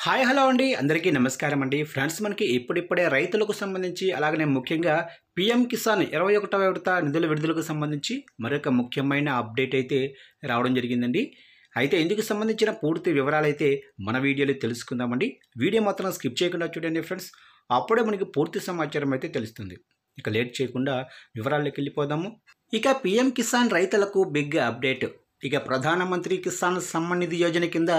Hi hello అండి అందరికీ నమస్కారం అండి ఫ్రెండ్స్ మనకి ఇప్పుడిప్పుడే రైతులకు సంబంధించి అలాగనే ముఖ్యంగా పీఎం కిసాన్ 21వ విడత నిధుల విడుదలకు సంబంధించి మరొక ముఖ్యమైన అప్డేట్ అయితే రావడం జరిగిందండి. అయితే ఇందుకు సంబంధించిన పూర్తి వివరాలు అయితే మన వీడియోలో తెలుసుకుందామండి. వీడియో మాత్రం స్కిప్ చేయకుండా చూడండి ఫ్రెండ్స్, అప్పుడే మనకి పూర్తి సమాచారం అయితే తెలుస్తుంది. ఇక లేట్ చేయకుండా వివరాల్లోకి వెళ్ళిపోదాము. ఇక పీఎం కిసాన్ రైతులకు బిగ్ అప్డేట్. ఇక ప్రధానమంత్రి కిసాన్ సమ్మాన్ నిధి యోజన కింద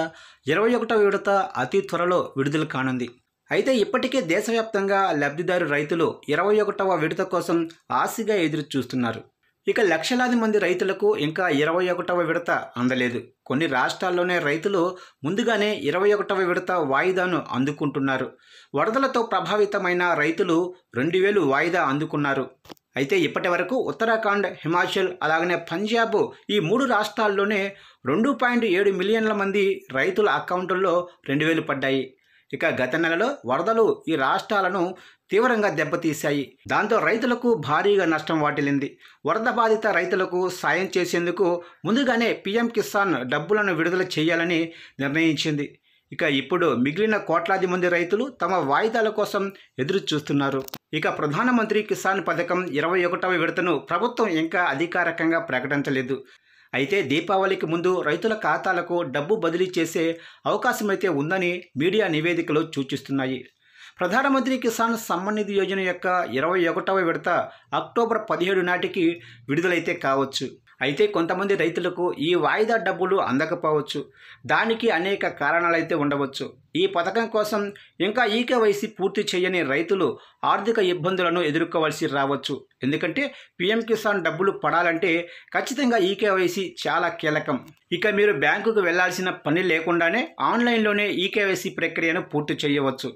21వ విడత అతి త్వరలో విడుదల కానుంది. అయితే ఇప్పటికే దేశవ్యాప్తంగా లబ్ధిదారు రైతులు 21వ విడత కోసం ఆశగా ఎదురు చూస్తున్నారు. ఇక లక్షలాది మంది రైతులకు ఇంకా 21వ విడత అందలేదు. కొన్ని రాష్ట్రాల్లోనే రైతులు ముందుగానే 21వ విడత వాయిదాను అందుకుంటున్నారు. వరదలతో ప్రభావితమైన రైతులు 2000 వాయిదా అందుకున్నారు. అయితే ఇప్పటి వరకు ఉత్తరాఖండ్, హిమాచల్ అలాగనే పంజాబ్ ఈ 3 రాష్ట్రాల్లోనే 2.7 మిలియన్ల మంది రైతుల అకౌంటుల్లో 2000 పడ్డాయి. ఇక గత నెలలో వరదలు ఈ రాష్ట్రాలను తీవ్రంగా దెబ్బతీశాయి. దాంతో రైతులకు భారీగా నష్టం వాటిల్లింది. వరద బాధిత రైతులకు సాయం చేసేందుకు ముందుగానే పీఎం కిసాన్ డబ్బులను విడుదల చేయాలని నిర్ణయించింది. ఇక ఇప్పుడు మిగిలిన కోట్లాది మంది రైతులు తమ వాయిదాల కోసం ఎదురు చూస్తున్నారు. ఇక ప్రధానమంత్రి కిసాన్ పథకం 21వ విడతను ప్రభుత్వం ఇంకా అధికారికంగా ప్రకటించలేదు. అయితే దీపావళికి ముందు రైతుల ఖాతాలకు డబ్బు బదిలీ చేసే అవకాశం అయితే ఉందని మీడియా నివేదికలు సూచిస్తున్నాయి. ప్రధానమంత్రి కిసాన్ సమ్మాన్ నిధి యోజన యొక్క 21వ విడత అక్టోబర్ 17 నాటికి విడుదలైతే కావచ్చు. అయితే కొంతమంది రైతులకు ఈ వాయిదా డబ్బులు అందకపోవచ్చు. దానికి అనేక కారణాలైతే ఉండవచ్చు. ఈ పథకం కోసం ఇంకా ఈకేవైసీ పూర్తి చేయని రైతులు ఆర్థిక ఇబ్బందులను ఎదుర్కోవాల్సి రావచ్చు. ఎందుకంటే పీఎం కిసాన్ డబ్బులు పడాలంటే ఖచ్చితంగా ఈకేవైసీ చాలా కీలకం. ఇక మీరు బ్యాంకుకు వెళ్లాల్సిన పని లేకుండానే ఆన్లైన్లోనే ఈకేవైసీ ప్రక్రియను పూర్తి చేయవచ్చు.